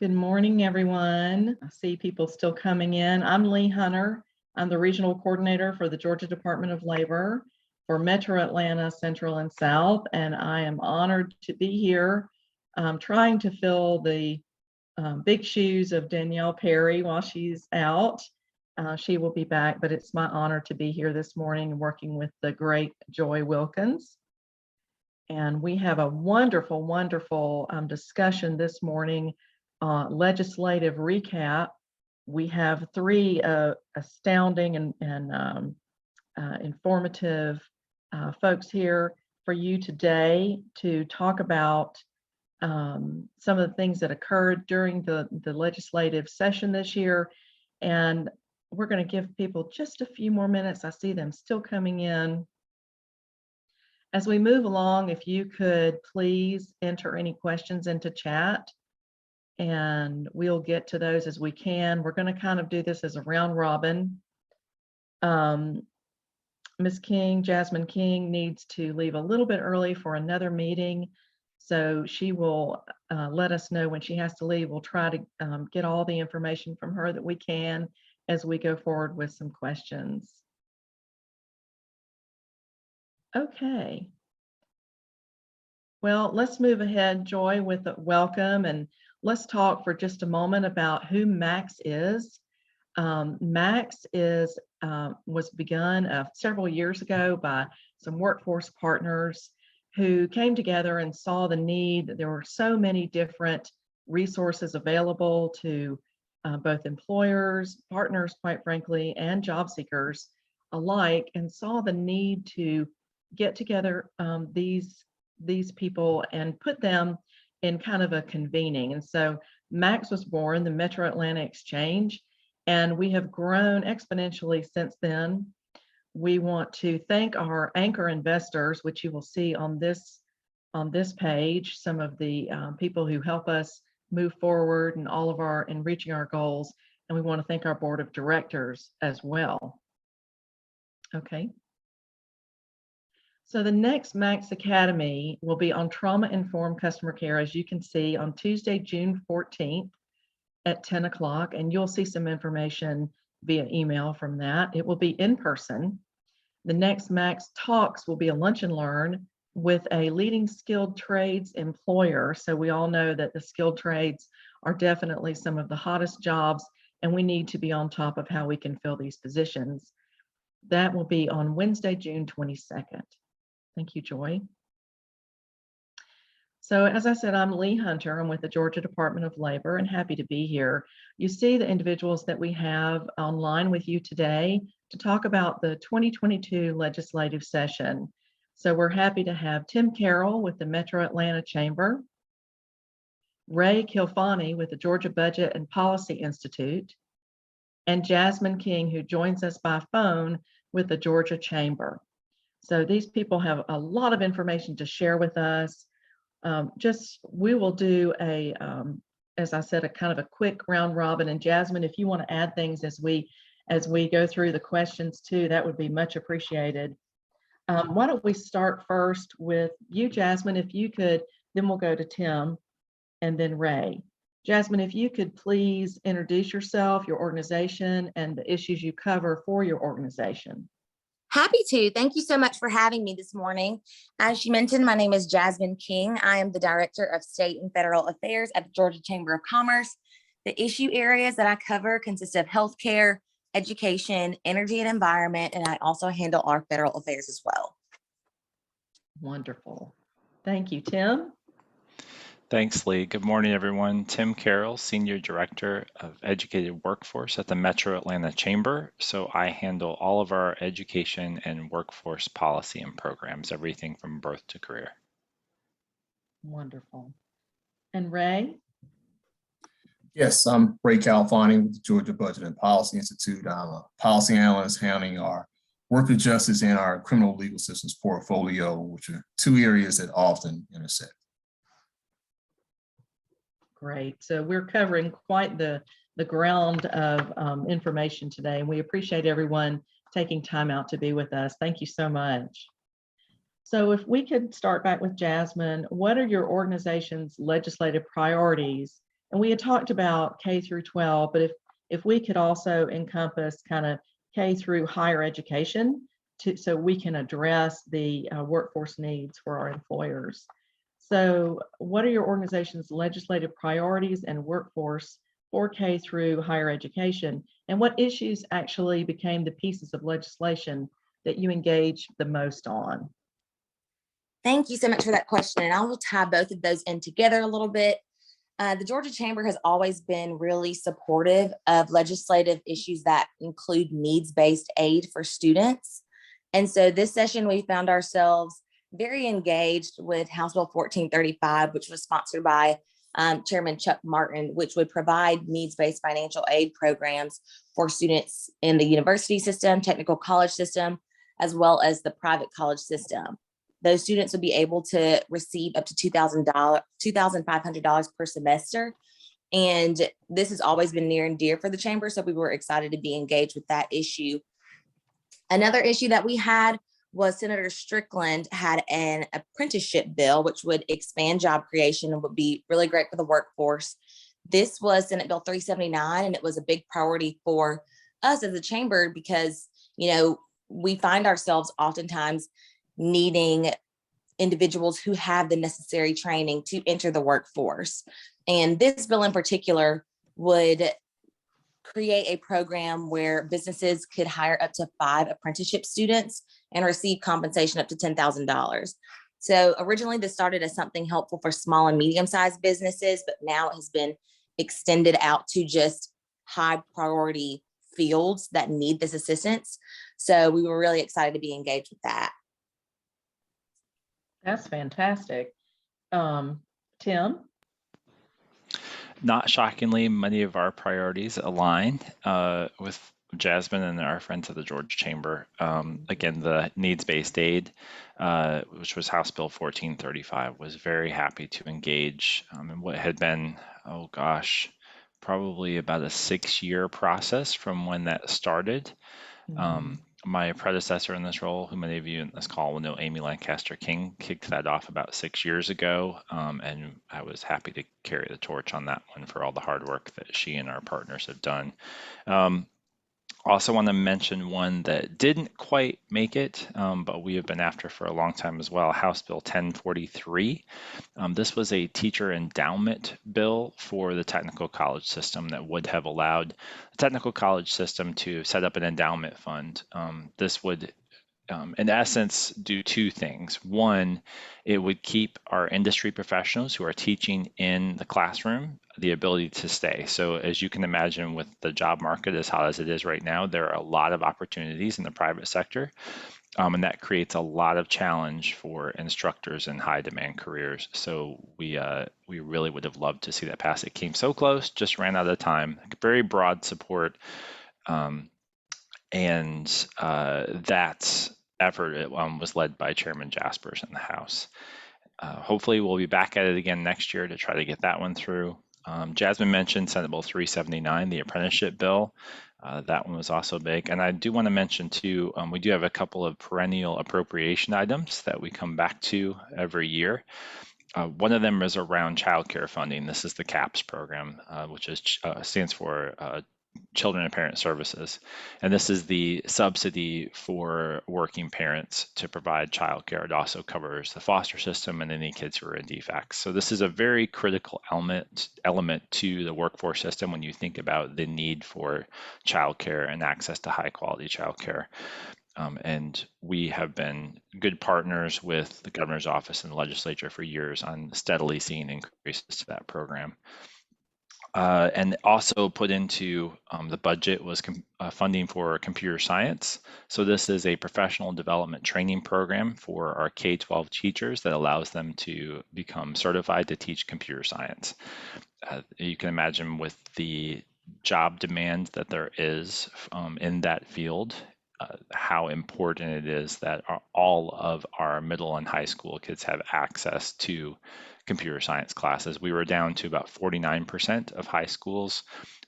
Good morning, everyone. I see people still coming in. I'm Lee Hunter. I'm the Regional Coordinator for the Georgia Department of Labor for Metro Atlanta, Central and South, and I am honored to be here trying to fill the big shoes of Danielle Perry while she's out. She will be back, but it's my honor to be here this morning working with the great Joy Wilkins. And we have a wonderful, wonderful discussion this morning. Legislative recap. We have three astounding and informative folks here for you today to talk about some of the things that occurred during the legislative session this year. And we're going to give people just a few more minutes. I see them still coming in. As we move along, if you could please enter any questions into chat, and we'll get to those as we can. We're going to kind of do this as a round robin. Ms. King, Jasmine King, needs to leave a little bit early for another meeting, so she will let us know when she has to leave. We'll try to get all the information from her that we can as we go forward with some questions. Okay. Well, let's move ahead, Joy, with the welcome, and let's talk for just a moment about who MAX is. MAX was begun several years ago by some workforce partners who came together and saw the need that there were so many different resources available to both employers, partners, quite frankly, and job seekers alike, and saw the need to get together these people and put them in kind of a convening. And so MAX was born, the Metro Atlanta Exchange, and we have grown exponentially since then. We want to thank our anchor investors, which you will see on this page, some of the people who help us move forward and all of in reaching our goals. And we want to thank our board of directors as well. Okay. So the next MAX Academy will be on trauma-informed customer care, as you can see, on Tuesday, June 14th at 10 o'clock, and you'll see some information via email from that. It will be in person. The next MAX Talks will be a lunch and learn with a leading skilled trades employer. So we all know that the skilled trades are definitely some of the hottest jobs, and we need to be on top of how we can fill these positions. That will be on Wednesday, June 22nd. Thank you, Joy. So as I said, I'm Lee Hunter. I'm with the Georgia Department of Labor and happy to be here. You see the individuals that we have online with you today to talk about the 2022 legislative session. So we're happy to have Tim Cairl with the Metro Atlanta Chamber, Ray Khalfani with the Georgia Budget and Policy Institute, and Jasmine King, who joins us by phone with the Georgia Chamber. So these people have a lot of information to share with us. We will do as I said, a kind of a quick round robin. And Jasmine, if you want to add things as we go through the questions too, that would be much appreciated. Why don't we start first with you, Jasmine, if you could, then we'll go to Tim and then Ray. Jasmine, if you could please introduce yourself, your organization, and the issues you cover for your organization. Happy to. Thank you so much for having me this morning. As you mentioned, my name is Jasmine King. I am the Director of State and Federal Affairs at the Georgia Chamber of Commerce. The issue areas that I cover consist of healthcare, education, energy and environment, and I also handle our federal affairs as well. Wonderful. Thank you, Tim. Thanks, Lee. Good morning, everyone. Tim Cairl, Senior Director of Educated Workforce at the Metro Atlanta Chamber. So I handle all of our education and workforce policy and programs, everything from birth to career. Wonderful. And Ray? Yes, I'm Ray Khalfani with the Georgia Budget and Policy Institute. I'm a policy analyst handling our worker justice and our criminal legal systems portfolio, which are two areas that often intersect. Great. So we're covering quite the ground of information today, and we appreciate everyone taking time out to be with us. Thank you so much. So if we could start back with Jasmine, what are your organization's legislative priorities And we had talked about K through 12, but if we could also encompass kind of K through higher education so we can address the workforce needs for our employers. So what are your organization's legislative priorities and workforce for K through higher education? And what issues actually became the pieces of legislation that you engage the most on? Thank you so much for that question. And I will tie both of those in together a little bit. The Georgia Chamber has always been really supportive of legislative issues that include needs-based aid for students. And so this session, we found ourselves very engaged with House Bill 1435, which was sponsored by Chairman Chuck Martin, which would provide needs-based financial aid programs for students in the university system, technical college system, as well as the private college system. Those students would be able to receive up to $2,500 per semester. And this has always been near and dear for the chamber. So we were excited to be engaged with that issue. Another issue that we had was Senator Strickland had an apprenticeship bill, which would expand job creation and would be really great for the workforce. This was Senate Bill 379, and it was a big priority for us as a chamber because, you know, we find ourselves oftentimes needing individuals who have the necessary training to enter the workforce. And this bill in particular would create a program where businesses could hire up to 5 apprenticeship students and receive compensation up to $10,000. So originally this started as something helpful for small and medium-sized businesses, but now it has been extended out to just high priority fields that need this assistance. So we were really excited to be engaged with that. That's fantastic. Tim? Not shockingly, many of our priorities align with Jasmine and our friends at the Georgia Chamber. Again, the needs-based aid, which was House Bill 1435, was very happy to engage in what had been, oh gosh, probably about a 6-year process from when that started. My predecessor in this role, who many of you in this call will know, Amy Lancaster King, kicked that off about 6 years ago. And I was happy to carry the torch on that one for all the hard work that she and our partners have done. Also want to mention one that didn't quite make it, but we have been after for a long time as well, House Bill 1043. This was a teacher endowment bill for the technical college system that would have allowed the technical college system to set up an endowment fund. This would in essence, do 2 things. One, it would keep our industry professionals who are teaching in the classroom the ability to stay. So as you can imagine, with the job market as hot as it is right now, there are a lot of opportunities in the private sector. And that creates a lot of challenge for instructors in high demand careers. So we really would have loved to see that pass. It came so close, just ran out of time. Very broad support. That effort was led by Chairman Jaspers in the House. Hopefully we'll be back at it again next year to try to get that one through. Jasmine mentioned Senate Bill 379, the apprenticeship bill. That one was also big. And I do want to mention too, we do have a couple of perennial appropriation items that we come back to every year. One of them is around childcare funding. This is the CAPS program, which stands for Children and Parent Services. And this is the subsidy for working parents to provide childcare. It also covers the foster system and any kids who are in defects. So this is a very critical element to the workforce system when you think about the need for childcare and access to high quality childcare. And we have been good partners with the governor's office and the legislature for years on steadily seeing increases to that program. And also put into the budget was funding for computer science. So this is a professional development training program for our K-12 teachers that allows them to become certified to teach computer science. You can imagine with the job demand that there is in that field, how important it is that all of our middle and high school kids have access to computer science classes. We were down to about 49% of high schools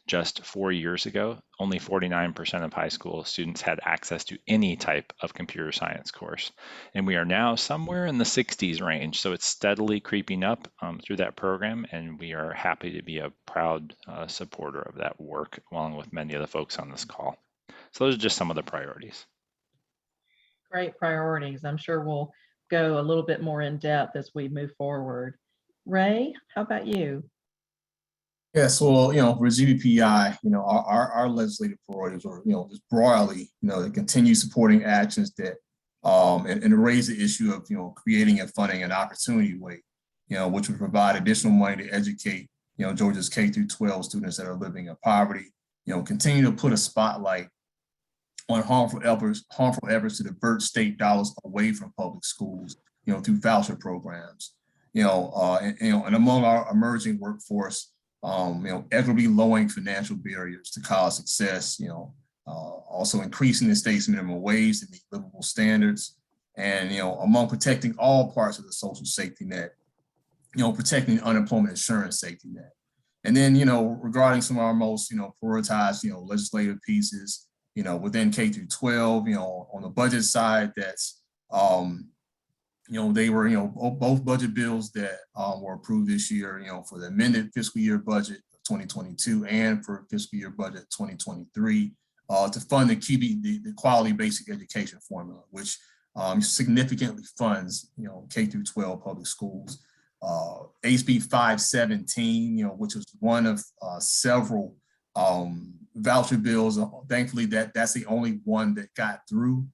just 4 years ago. Only 49% of high school students had access to any type of computer science course. And we are now somewhere in the 60s range. So it's steadily creeping up through that program. And we are happy to be a proud supporter of that work, along with many of the folks on this call. So those are just some of the priorities. Great priorities. I'm sure we'll go a little bit more in depth as we move forward. Ray, how about you? Yes, well, for GBPI, our legislative priorities are, just broadly, to continue supporting actions that, and to raise the issue of, creating and funding an opportunity way, which would provide additional money to educate, Georgia's K through 12 students that are living in poverty, continue to put a spotlight on harmful efforts to divert state dollars away from public schools, through voucher programs, and among our emerging workforce, equitably lowering financial barriers to college success, also increasing the state's minimum wage to meet livable standards, and, among protecting all parts of the social safety net, protecting unemployment insurance safety net. And then, regarding some of our most, prioritized, legislative pieces, within K through 12, on the budget side, that's, they were, both budget bills that were approved this year, for the amended fiscal year budget of 2022 and for fiscal year budget 2023 to fund the quality basic education formula, which significantly funds, K through 12 public schools. HB 517, which was one of several voucher bills. Thankfully, that's the only one that got through.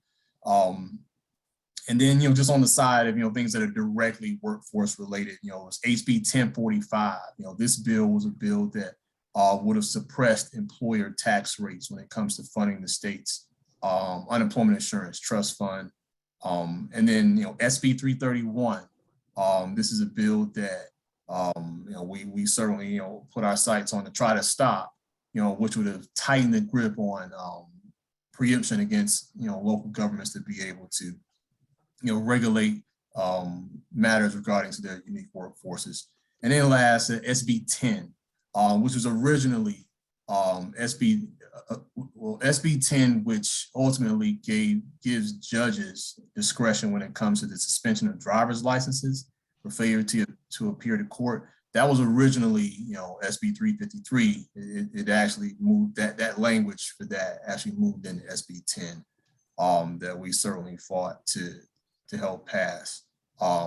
And then, just on the side of, things that are directly workforce related, it's HB 1045. This bill was a bill that would have suppressed employer tax rates when it comes to funding the state's unemployment insurance trust fund. And then, SB 331. This is a bill that, we certainly, put our sights on to try to stop, which would have tightened the grip on preemption against, local governments to be able to, regulate matters regarding to their unique workforces. And then last, SB 10, which was originally SB 10, which ultimately gives judges discretion when it comes to the suspension of driver's licenses for failure to appear to court. That was originally, SB 353. It actually moved that language for that actually moved into SB 10 that we certainly fought to help pass,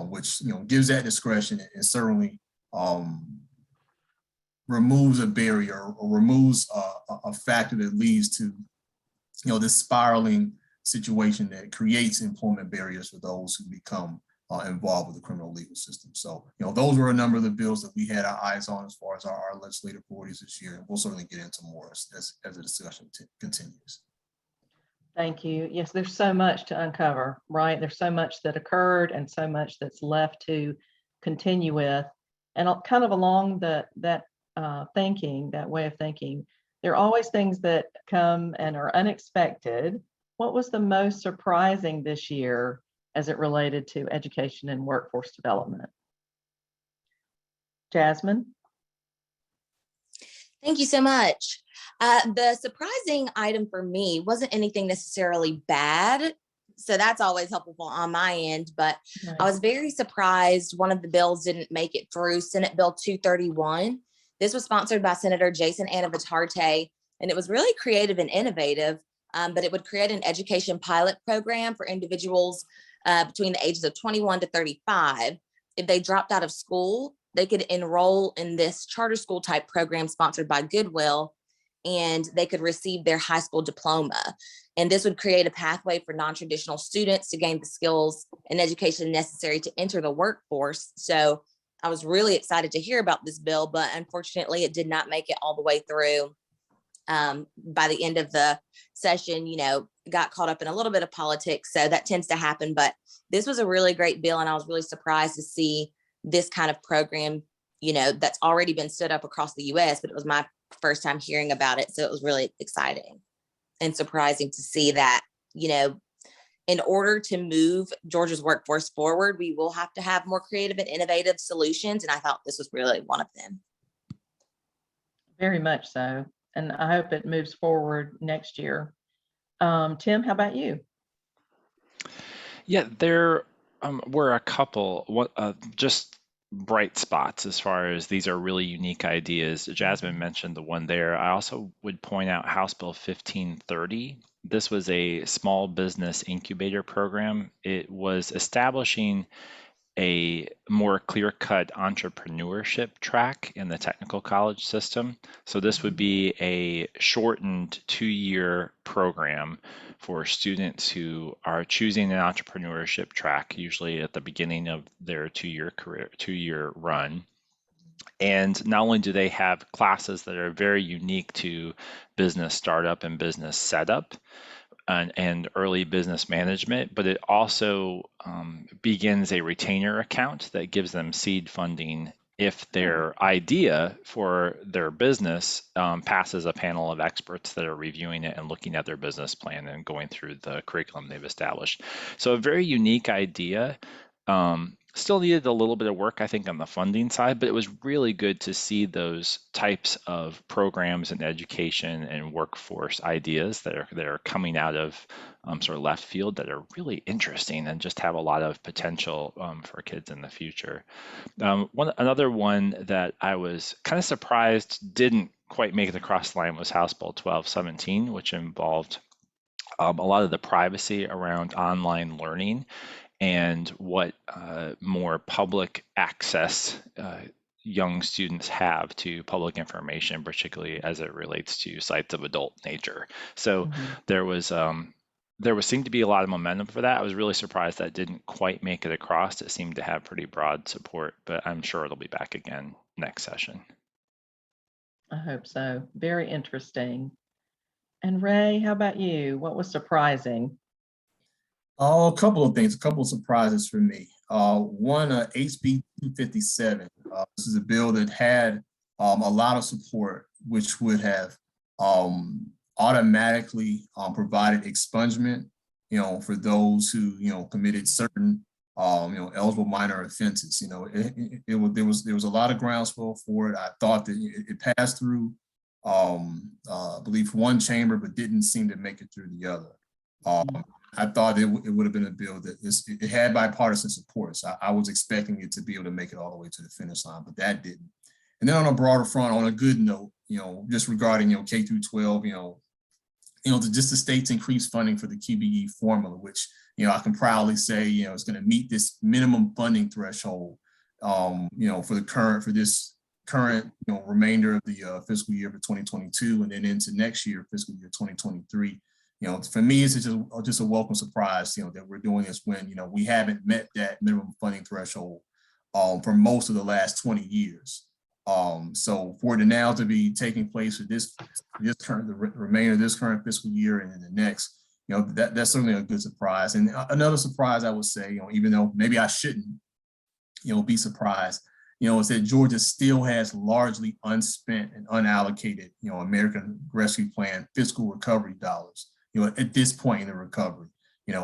which gives that discretion and certainly removes a barrier or removes a factor that leads to this spiraling situation that creates employment barriers for those who become involved with the criminal legal system. So those were a number of the bills that we had our eyes on as far as our legislative priorities this year, and we'll certainly get into more as the discussion continues. Thank you. Yes, there's so much to uncover, right? There's so much that occurred and so much that's left to continue with. And kind of along that way of thinking, there are always things that come and are unexpected. What was the most surprising this year as it related to education and workforce development? Jasmine? Thank you so much. The surprising item for me wasn't anything necessarily bad, so that's always helpful on my end, but Right. I was very surprised one of the bills didn't make it through, Senate Bill 231. This was sponsored by Senator Jason Anavitarte, and it was really creative and innovative, but it would create an education pilot program for individuals between the ages of 21 to 35. If they dropped out of school, they could enroll in this charter school type program sponsored by Goodwill, and they could receive their high school diploma. And this would create a pathway for non-traditional students to gain the skills and education necessary to enter the workforce. So I was really excited to hear about this bill, but unfortunately it did not make it all the way through. By the end of the session, got caught up in a little bit of politics. So that tends to happen, but this was a really great bill. And I was really surprised to see this kind of program, that's already been stood up across the US, but it was my first time hearing about it. So it was really exciting and surprising to see that, in order to move Georgia's workforce forward, we will have to have more creative and innovative solutions. And I thought this was really one of them. Very much so. And I hope it moves forward next year. Tim, how about you? Yeah, there were a couple just bright spots as far as these are really unique ideas. Jasmine mentioned the one there. I also would point out House Bill 1530. This was a small business incubator program. It was establishing a more clear-cut entrepreneurship track in the technical college system. So this would be a shortened 2-year program for students who are choosing an entrepreneurship track, usually at the beginning of their 2-year run. And not only do they have classes that are very unique to business startup and business setup, and early business management, but it also begins a retainer account that gives them seed funding if their idea for their business passes a panel of experts that are reviewing it and looking at their business plan and going through the curriculum they've established. So a very unique idea. Still needed a little bit of work, I think, on the funding side, but it was really good to see those types of programs and education and workforce ideas that are coming out of sort of left field that are really interesting and just have a lot of potential for kids in the future. Another one that I was kind of surprised didn't quite make it across the line was House Bill 1217, which involved a lot of the privacy around online learning and what more public access young students have to public information, particularly as it relates to sites of adult nature. So there seemed to be a lot of momentum for that. I was really surprised that didn't quite make it across. It seemed to have pretty broad support, but I'm sure it'll be back again next session. I hope so. Very interesting. And Ray, how about you? What was surprising? A couple of things, a couple of surprises for me. One, HB 257. This is a bill that had a lot of support, which would have automatically provided expungement, for those who, committed certain, eligible minor offenses. There was a lot of groundswell for it. I thought that it passed through, I believe, one chamber, but didn't seem to make it through the other. I thought it would have been a bill that it had bipartisan support. So I was expecting it to be able to make it all the way to the finish line, but that didn't. And then on a broader front, on a good note, just regarding, K through 12, just the state's increased funding for the QBE formula, which, I can proudly say, it's going to meet this minimum funding threshold, for this current, remainder of the fiscal year for 2022, and then into next year, fiscal year 2023. For me, it's just a welcome surprise, that we're doing this when, we haven't met that minimum funding threshold for most of the last 20 years. So for it now to be taking place for the remainder of this current fiscal year and then the next, that's certainly a good surprise. And another surprise, I would say, even though maybe I shouldn't, be surprised, is that Georgia still has largely unspent and unallocated, American Rescue Plan fiscal recovery dollars. At this point in the recovery,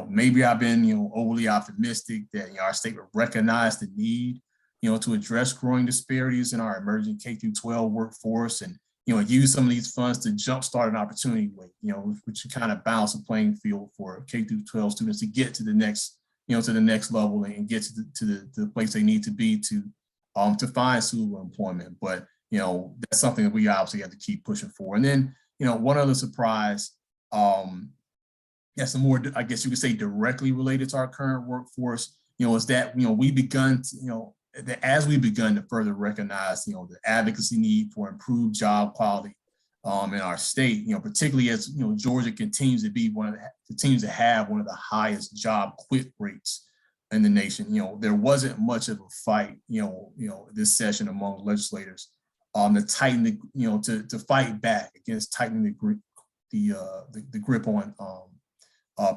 maybe I've been, overly optimistic that our state would recognize the need, to address growing disparities in our emerging K through 12 workforce and, use some of these funds to jumpstart an opportunity way, which kind of balance the playing field for K through 12 students to get to the next, to the next level and get to the place they need to be to find suitable employment. But, that's something that we obviously have to keep pushing for. And then, one other surprise, some more, I guess you could say, directly related to our current workforce, is that, we begun to, as we begun to further recognize, the advocacy need for improved job quality in our state, particularly as, Georgia continues to have one of the highest job quit rates in the nation. There wasn't much of a fight, this session among legislators to tighten the, to fight back against tightening the grip on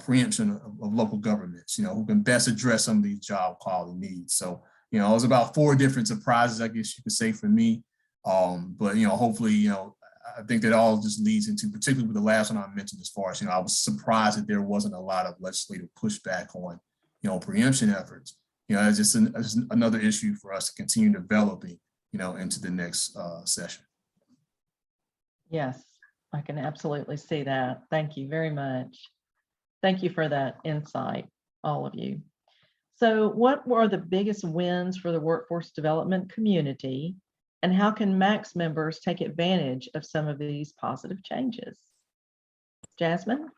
preemption of local governments, who can best address some of these job quality needs. So, it was about 4 different surprises, I guess you could say, for me. But, hopefully, I think that all just leads into, particularly with the last one I mentioned, as far as, I was surprised that there wasn't a lot of legislative pushback on, preemption efforts. It's just it's another issue for us to continue developing, into the next session. Yes, I can absolutely see that. Thank you very much. Thank you for that insight, all of you. So what were the biggest wins for the workforce development community, and how can MAX members take advantage of some of these positive changes? Jasmine?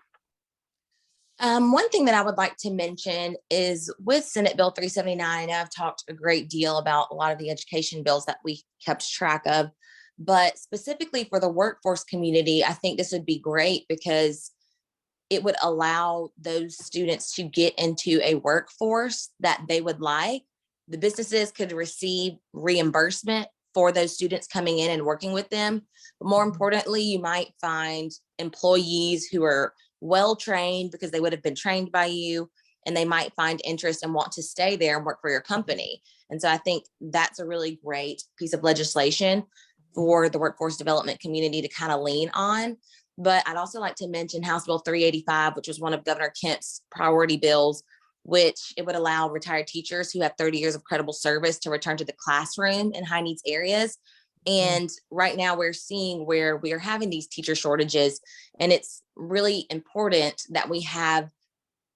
One thing that I would like to mention is with Senate Bill 379, I've talked a great deal about a lot of the education bills that we kept track of, but specifically for the workforce community, I think this would be great because it would allow those students to get into a workforce that they would like. The businesses could receive reimbursement for those students coming in and working with them. But more importantly, you might find employees who are well-trained because they would have been trained by you, and they might find interest and want to stay there and work for your company. And so I think that's a really great piece of legislation for the workforce development community to kind of lean on. But I'd also like to mention House Bill 385, which was one of Governor Kemp's priority bills, which it would allow retired teachers who have 30 years of credible service to return to the classroom in high needs areas. And right now we're seeing where we are having these teacher shortages, and it's really important that we have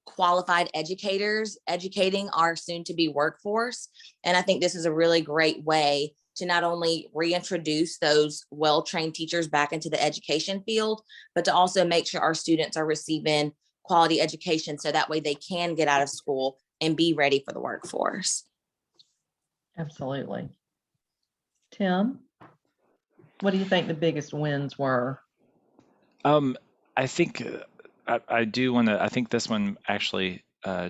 qualified educators educating our soon to be workforce. And I think this is a really great way to not only reintroduce those well-trained teachers back into the education field, but to also make sure our students are receiving quality education so that way they can get out of school and be ready for the workforce. Absolutely. Tim, what do you think the biggest wins were? I think I do want to, I think this one actually,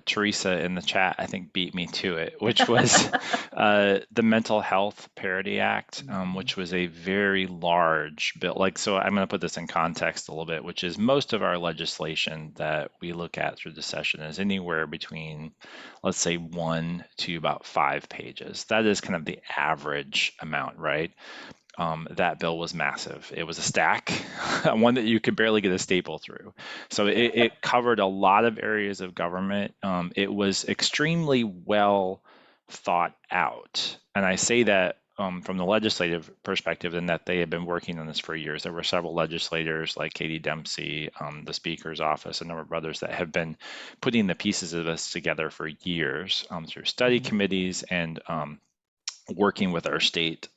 Teresa in the chat, I think beat me to it, which was the Mental Health Parity Act, which was a very large bill. Like, so I'm going to put this in context a little bit, which is most of our legislation that we look at through the session is anywhere between, let's say, 1 to about 5 pages. That is kind of the average amount, right? That bill was massive. It was a stack, one that you could barely get a staple through. So it covered a lot of areas of government. It was extremely well thought out. And I say that from the legislative perspective, in that they had been working on this for years. There were several legislators like Katie Dempsey, the Speaker's office, a number of others that have been putting the pieces of this together for years through study committees and working with our state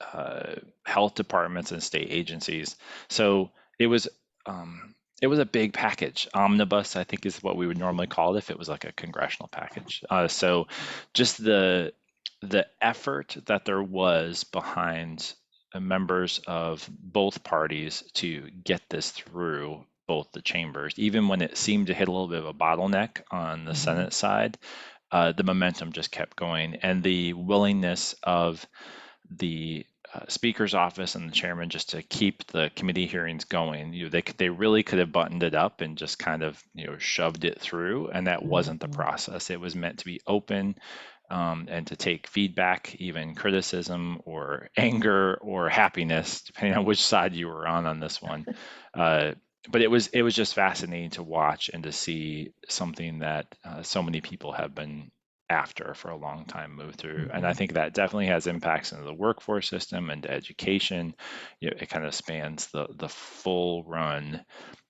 health departments and state agencies. So it was a big package. Omnibus, I think, is what we would normally call it if it was like a congressional package. So just the effort that there was behind members of both parties to get this through both the chambers, even when it seemed to hit a little bit of a bottleneck on the Senate side, the momentum just kept going, and the willingness of the Speaker's office and the chairman just to keep the committee hearings going. They really could have buttoned it up and just kind of shoved it through, and that wasn't the process. It was meant to be open and to take feedback, even criticism or anger or happiness, depending on which side you were on this one. But it was just fascinating to watch and to see something that so many people have been after for a long time move through. And I think that definitely has impacts into the workforce system and education. It kind of spans the full run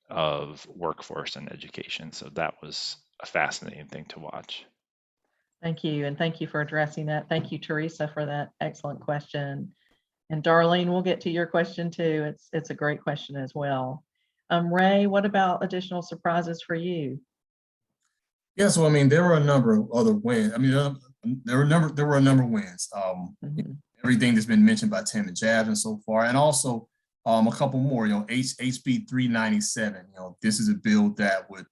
of workforce and education. So that was a fascinating thing to watch. Thank you. And thank you for addressing that. Thank you, Teresa, for that excellent question. And Darlene, we'll get to your question too. It's a great question as well. Ray, what about additional surprises for you? Yeah, so I mean, there were a number of other wins. I mean, there were a number of wins. Everything that's been mentioned by Tim and Jasmine so far, and also a couple more. HB 397. This is a bill that would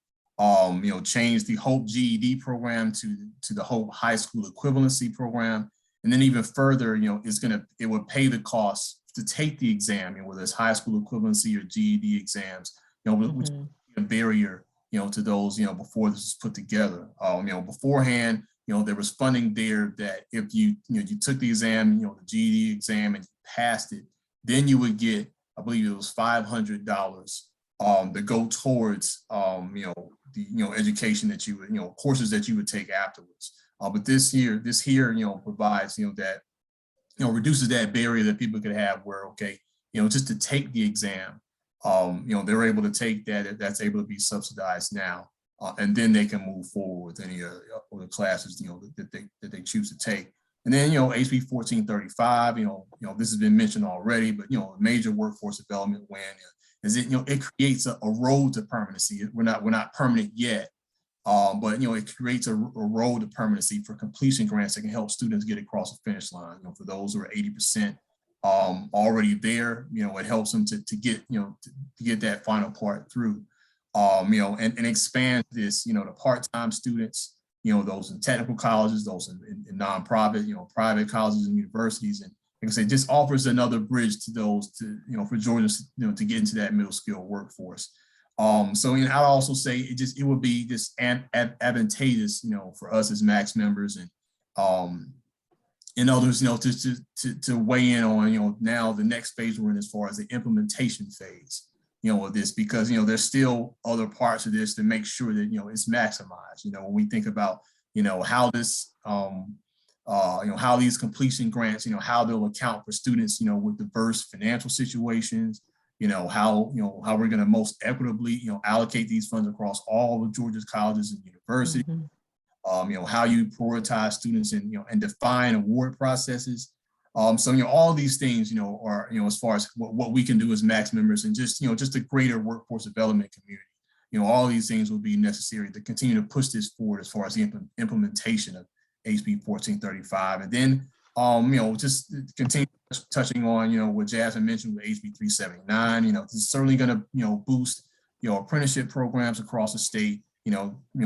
change the Hope GED program to the Hope High School Equivalency program, and then even further, it would pay the cost to take the exam, whether it's high school equivalency or GED exams, which is a barrier, to those, before this was put together. Beforehand, there was funding there that if you took the exam, the GED exam, and you passed it, then you would get I believe it was $500 to go towards the education that you would, courses that you would take afterwards. But this here provides that reduces that barrier that people could have where, okay, just to take the exam, they're able to take that, that's able to be subsidized now, and then they can move forward with any of the classes that they choose to take. And then HB 1435, this has been mentioned already, but a major workforce development win is it creates a road to permanency. We're not permanent yet, but it creates a road to permanency for completion grants that can help students get across the finish line. For those who are 80% already there, it helps them to get to get that final part through, and expand this, to part-time students, those in technical colleges, those in nonprofit, private colleges and universities, and like I said, just offers another bridge to those for Georgians, to get into that middle skill workforce. So I'd also say it would be just advantageous, for us as MAX members and others, to weigh in on, now the next phase we're in as far as the implementation phase, of this, because, there's still other parts of this to make sure that, it's maximized. When we think about, how this, how these completion grants, how they'll account for students, with diverse financial situations, how we're going to most equitably, allocate these funds across all of Georgia's colleges and universities. Mm-hmm. How you prioritize students and, and define award processes. So, all of these things, are, as far as what we can do as MAX members and just, just a greater workforce development community, all of these things will be necessary to continue to push this forward as far as the implementation of HB 1435. And then, just continue touching on, what Jasmine mentioned with HB 379, this is certainly going to, boost, apprenticeship programs across the state,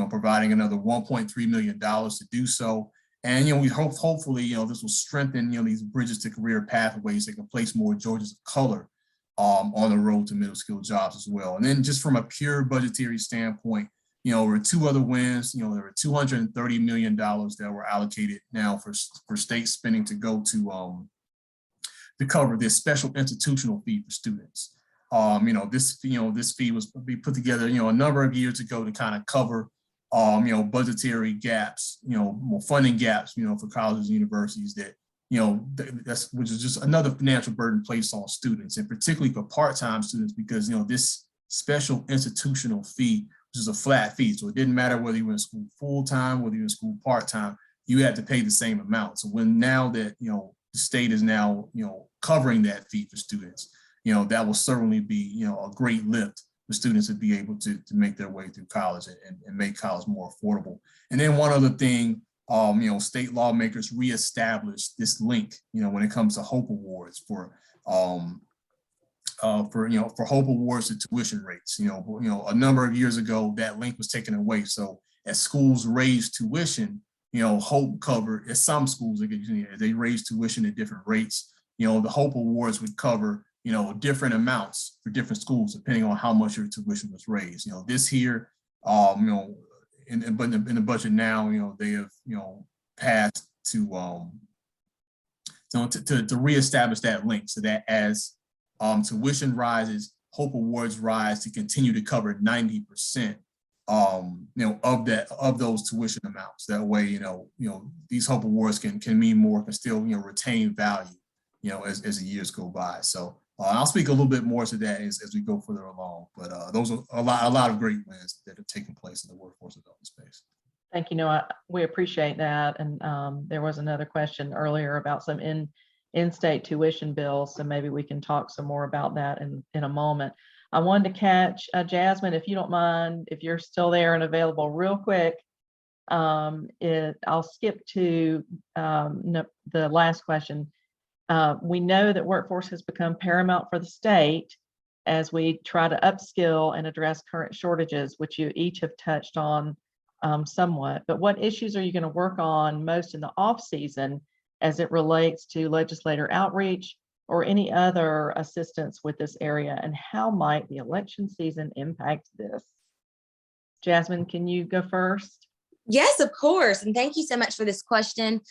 providing another $1.3 million to do so. And, we hopefully, this will strengthen, these bridges to career pathways that can place more Georgians of color on the road to middle skill jobs as well. And then just from a pure budgetary standpoint, there were two other wins. There were $230 million that were allocated now for state spending to go to cover this special institutional fee for students. This fee was put together, a number of years ago to kind of cover budgetary gaps, funding gaps, for colleges and universities that, which is just another financial burden placed on students, and particularly for part-time students, because, this special institutional fee, which is a flat fee. So it didn't matter whether you were in school full-time, whether you were in school part-time, you had to pay the same amount. So when now that, the state is now, covering that fee for students, that will certainly be, a great lift for students to be able to make their way through college and make college more affordable. And then one other thing, state lawmakers reestablished this link, when it comes to Hope Awards for Hope Awards to tuition rates. A number of years ago, that link was taken away. So as schools raised tuition, Hope covered, at some schools, they raised tuition at different rates. The Hope Awards would cover, different amounts for different schools, depending on how much your tuition was raised. This here, in the budget now, they have, passed to reestablish that link so that as tuition rises, Hope Awards rise to continue to cover 90%, of those tuition amounts. That way, these Hope Awards can mean more, can still, retain value, as the years go by. So I'll speak a little bit more to that as we go further along. But those are a lot of great wins that have taken place in the workforce development space. Thank you. We appreciate that. And there was another question earlier about some in-state tuition bills. So maybe we can talk some more about that in a moment. I wanted to catch Jasmine, if you don't mind, if you're still there and available real quick. I'll skip to the last question. We know that workforce has become paramount for the state as we try to upskill and address current shortages, which you each have touched on somewhat. But what issues are you going to work on most in the off season as it relates to legislator outreach or any other assistance with this area? And how might the election season impact this? Jasmine, can you go first? Yes, of course. And thank you so much for this question.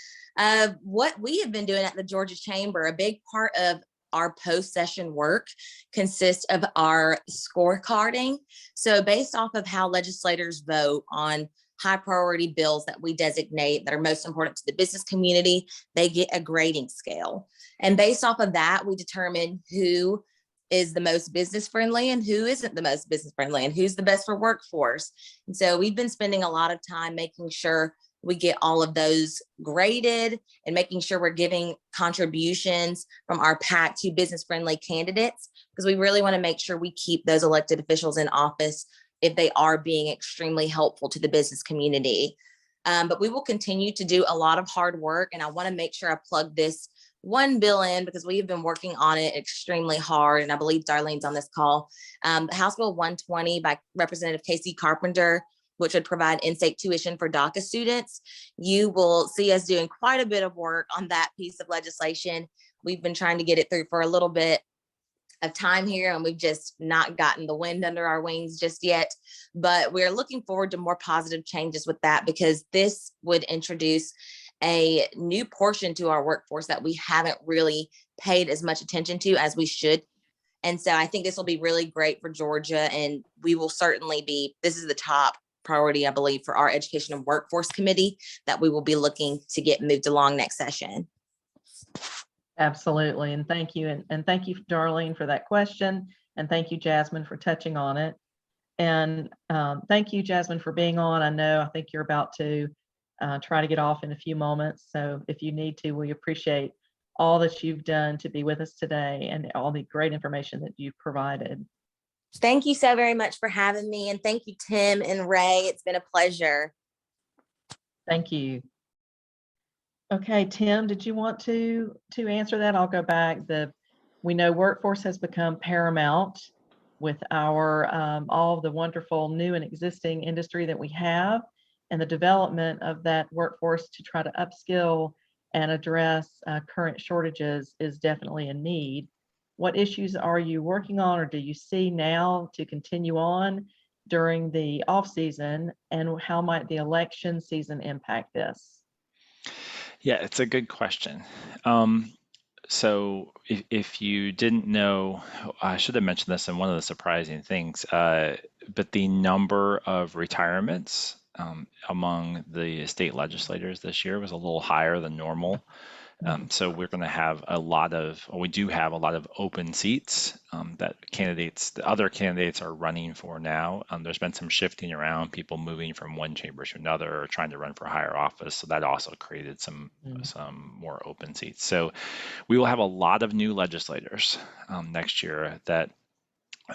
What we have been doing at the Georgia Chamber, a big part of our post-session work consists of our scorecarding. So based off of how legislators vote on high priority bills that we designate that are most important to the business community, they get a grading scale. And based off of that, we determine who is the most business friendly and who isn't the most business friendly and who's the best for workforce. And so we've been spending a lot of time making sure we get all of those graded and making sure we're giving contributions from our PAC to business friendly candidates, because we really want to make sure we keep those elected officials in office if they are being extremely helpful to the business community. But we will continue to do a lot of hard work. And I want to make sure I plug this one bill in because we have been working on it extremely hard. And I believe Darlene's on this call. House Bill 120 by Representative Casey Carpenter, which would provide in-state tuition for DACA students. You will see us doing quite a bit of work on that piece of legislation. We've been trying to get it through for a little bit of time here, and we've just not gotten the wind under our wings just yet. But we're looking forward to more positive changes with that, because this would introduce a new portion to our workforce that we haven't really paid as much attention to as we should. And so I think this will be really great for Georgia, and we will certainly be, this is the top priority, I believe, for our Education and Workforce Committee that we will be looking to get moved along next session. Absolutely. And thank you. And thank you, Darlene, for that question. And thank you, Jasmine, for touching on it. And thank you, Jasmine, for being on. I know, I think you're about to try to get off in a few moments. So if you need to, we appreciate all that you've done to be with us today and all the great information that you've provided. Thank you so very much for having me. And thank you, Tim and Ray. It's been a pleasure. Thank you. Okay, Tim, did you want to answer that? I'll go back. We know workforce has become paramount with our all of the wonderful new and existing industry that we have, and the development of that workforce to try to upskill and address current shortages is definitely a need. What issues are you working on, or do you see now to continue on during the off season, and how might the election season impact this? Yeah, it's a good question. So if you didn't know, I should have mentioned this in one of the surprising things, but the number of retirements among the state legislators this year was a little higher than normal. So we're going to have we do have a lot of open seats that the other candidates are running for now. There's been some shifting around, people moving from one chamber to another or trying to run for higher office. So that also created some more open seats. So we will have a lot of new legislators next year that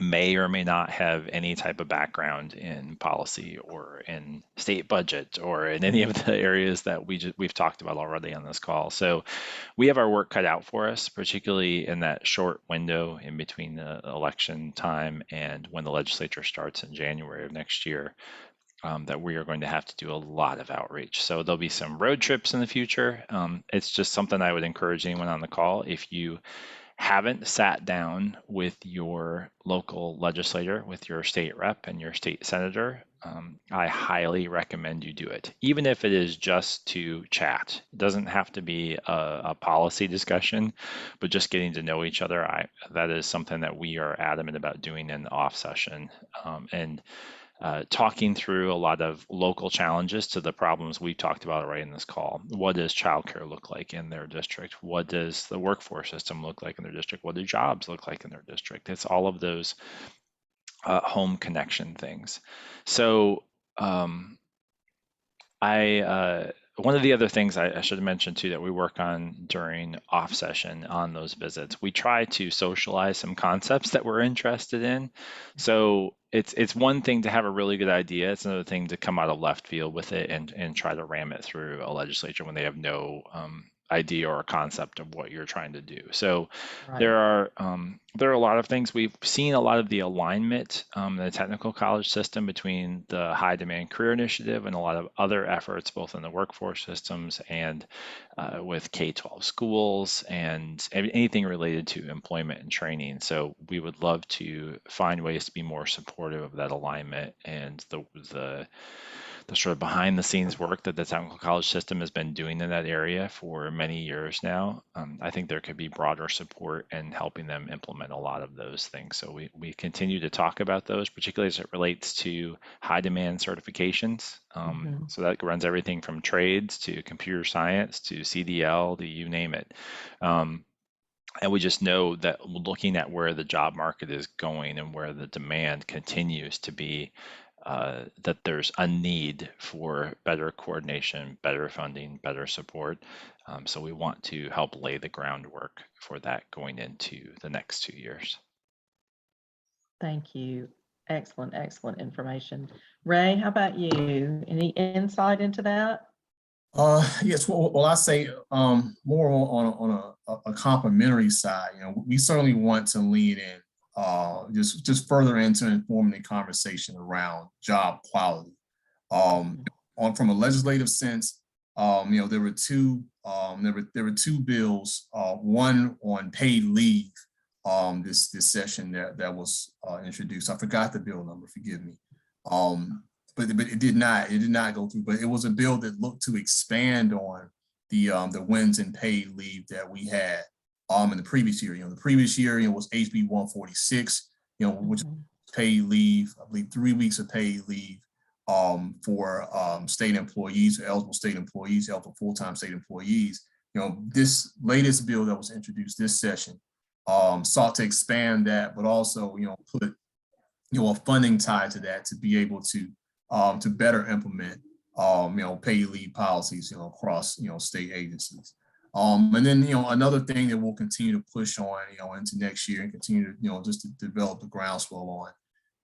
may or may not have any type of background in policy or in state budget or in any of the areas that we've talked about already on this call. So we have our work cut out for us, particularly in that short window in between the election time and when the legislature starts in January of next year. That we are going to have to do a lot of outreach. So there'll be some road trips in the future. It's just something I would encourage anyone on the call, if you haven't sat down with your local legislator, with your state rep and your state senator, I highly recommend you do it, even if it is just to chat. It doesn't have to be a policy discussion, but just getting to know each other. That is something that we are adamant about doing in the off session, and talking through a lot of local challenges to the problems we've talked about already in this call. What does childcare look like in their district? What does the workforce system look like in their district? What do jobs look like in their district? It's all of those home connection things. So one of the other things I should have mentioned too that we work on during off session on those visits, we try to socialize some concepts that we're interested in. So it's one thing to have a really good idea. It's another thing to come out of left field with it and try to ram it through a legislature when they have no idea or a concept of what you're trying to do. So Right. there are a lot of things. We've seen a lot of the alignment in the technical college system between the High Demand Career Initiative and a lot of other efforts, both in the workforce systems and with K-12 schools and anything related to employment and training. So we would love to find ways to be more supportive of that alignment and the the sort of behind the scenes work that the technical college system has been doing in that area for many years now. I think there could be broader support in helping them implement a lot of those things. So we continue to talk about those, particularly as it relates to high demand certifications. So that runs everything from trades to computer science to CDL to you name it. And we just know that looking at where the job market is going and where the demand continues to be, that there's a need for better coordination, better funding, better support. So we want to help lay the groundwork for that going into the next 2 years. Thank you. Excellent, excellent information. Ray, how about you? Any insight into that? Yes, well, I say more on a complementary side. We certainly want to lean in just further into informing the conversation around job quality. From a legislative sense, there were two bills, one on paid leave this session that was introduced. I forgot the bill number, forgive me. But it did not go through. But it was a bill that looked to expand on the wins and paid leave that we had in the previous year. The previous year was HB 146, which paid leave, I believe 3 weeks of paid leave for state employees, or eligible state employees, eligible full-time state employees. This latest bill that was introduced this session sought to expand that, but also put a funding tie to that to be able to better implement paid leave policies across state agencies. And then another thing that we'll continue to push on into next year and continue to just to develop the groundswell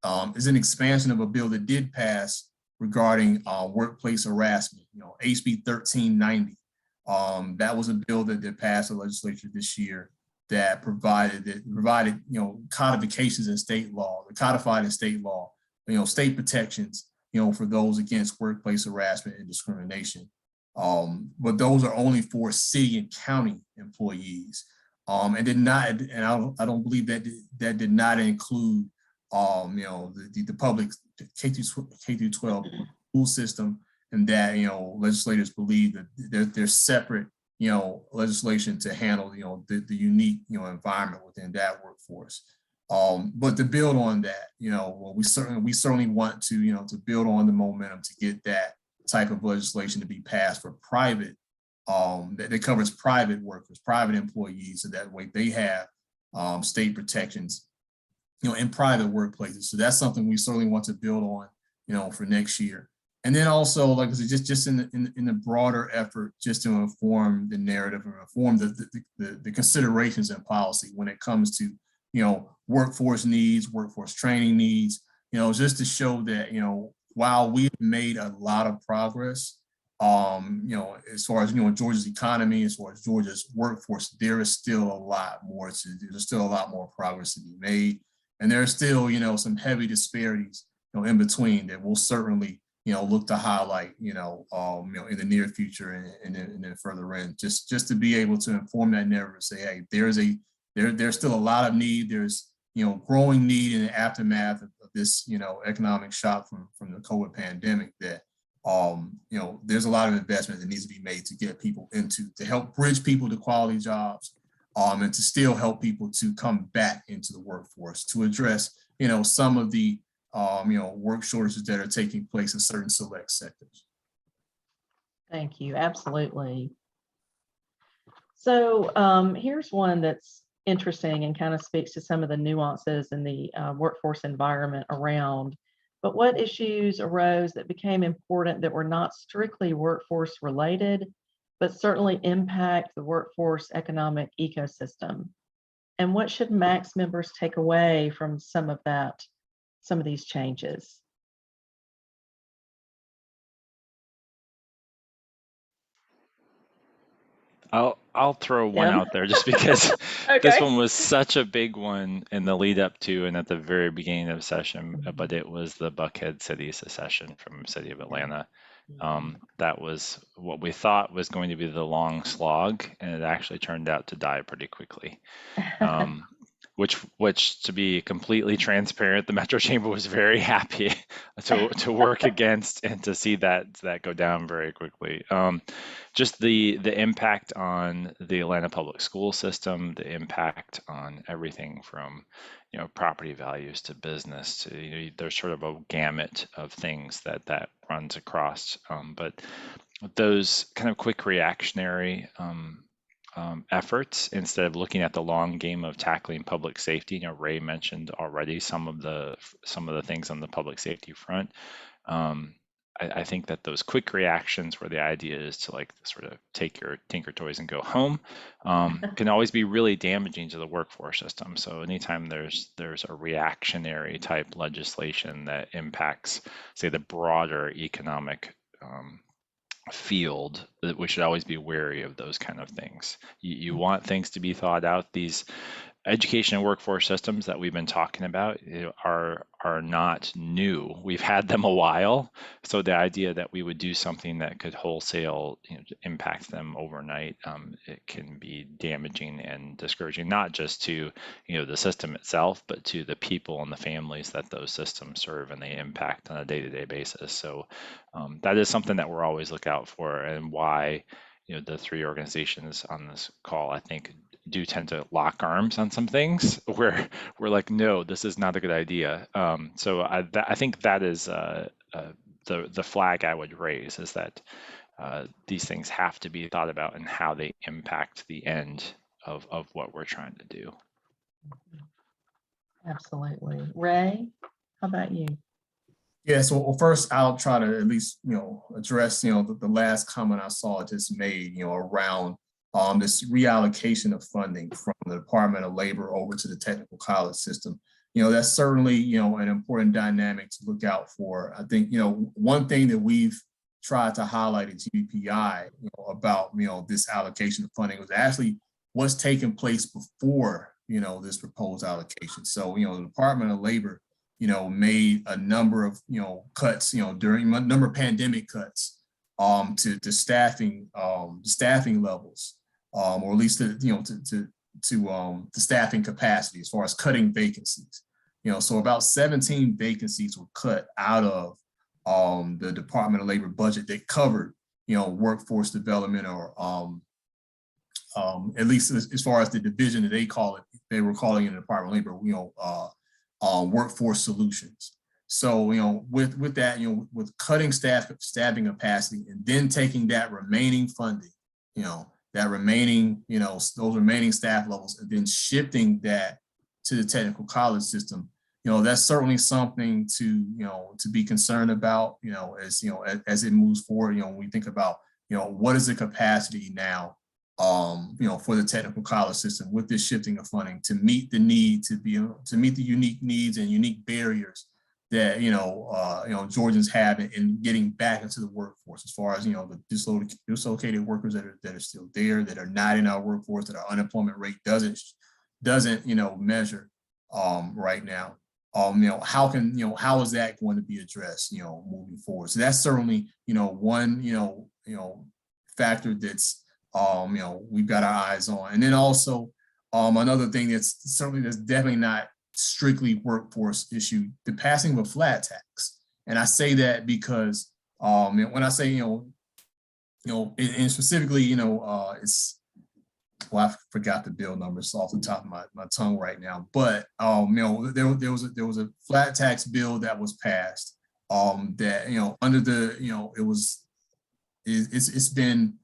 on is an expansion of a bill that did pass regarding workplace harassment, HB 1390. That was a bill that passed the legislature this year that provided codifications in state law, codified in state law, state protections for those against workplace harassment and discrimination. But those are only for city and county employees. And did not, and I don't believe that did not include the public K-12 school system, and that legislators believe that there's separate legislation to handle the unique environment within that workforce. But to build on that, well, we certainly want to to build on the momentum to get that type of legislation to be passed for private, that covers private workers, private employees, so that way they have state protections in private workplaces. So that's something we certainly want to build on for next year. And then also, like I said, just in the broader effort, just to inform the narrative and inform the considerations in policy when it comes to workforce needs, workforce training needs, just to show that while we've made a lot of progress, as far as Georgia's economy, as far as Georgia's workforce, there is still a lot more to do. There's still a lot more progress to be made, and there are still some heavy disparities in between that we'll certainly look to highlight, in the near future and then further in, just to be able to inform that narrative, say, hey, there's still a lot of need. There's, growing need in the aftermath of this, economic shock from the COVID pandemic, that, there's a lot of investment that needs to be made to get people to help bridge people to quality jobs, and to still help people to come back into the workforce to address, some of the work shortages that are taking place in certain select sectors. Thank you. Absolutely. So here's one that's interesting and kind of speaks to some of the nuances in the workforce environment around, but what issues arose that became important that were not strictly workforce related, but certainly impact the workforce economic ecosystem? And what should Max members take away from some of these changes? I'll throw one Tim? out there just because Okay. this one was such a big one in the lead up to and at the very beginning of session, but it was the Buckhead city secession from the city of Atlanta. That was what we thought was going to be the long slog, and it actually turned out to die pretty quickly. which to be completely transparent, the Metro Chamber was very happy to work against and to see that go down very quickly. Just the impact on the Atlanta public school system, the impact on everything from property values to business to there's sort of a gamut of things that runs across. But those kind of quick reactionary efforts, instead of looking at the long game of tackling public safety. Ray mentioned already some of the things on the public safety front. I think that those quick reactions where the idea is to like sort of take your Tinker Toys and go home can always be really damaging to the workforce system. So anytime there's a reactionary type legislation that impacts, say, the broader economic field, that we should always be wary of those kind of things. You want things to be thought out. These education and workforce systems that we've been talking about are not new. We've had them a while. So the idea that we would do something that could wholesale impact them overnight, it can be damaging and discouraging, not just to the system itself, but to the people and the families that those systems serve and they impact on a day-to-day basis. So that is something that we're always look out for, and why the three organizations on this call, I think, do tend to lock arms on some things where we're like, no, this is not a good idea. So I think that is the flag I would raise, is that these things have to be thought about and how they impact the end of what we're trying to do. Absolutely. Ray, how about you? Yeah, so well, first I'll try to at least address the last comment I saw just made around this reallocation of funding from the Department of Labor over to the technical college system. That's certainly an important dynamic to look out for. I think one thing that we've tried to highlight at GBPI about this allocation of funding was actually what's taking place before this proposed allocation. So the Department of Labor made a number of cuts during a number of pandemic cuts to staffing levels, or at least to the staffing capacity as far as cutting vacancies. So about 17 vacancies were cut out of the Department of Labor budget that covered workforce development, or at least as far as the division that they were calling in the Department of Labor, workforce solutions. So with that, with cutting staffing capacity and then taking that remaining funding, that remaining, those remaining staff levels, and then shifting that to the technical college system, that's certainly something to be concerned about, as it moves forward. When we think about what is the capacity now for the technical college system with this shifting of funding to meet the need to meet the unique needs and unique barriers that Georgians have in getting back into the workforce, as far as the dislocated workers that are still there, that are not in our workforce, that our unemployment rate doesn't measure right now. How is that going to be addressed moving forward? So that's certainly one factor that's we've got our eyes on. And then also another thing that's definitely not strictly workforce issue, the passing of a flat tax. And I say that because when I say and specifically it's, well, I forgot the bill numbers off the top of my tongue right now, but there was a flat tax bill that was passed that under the it's been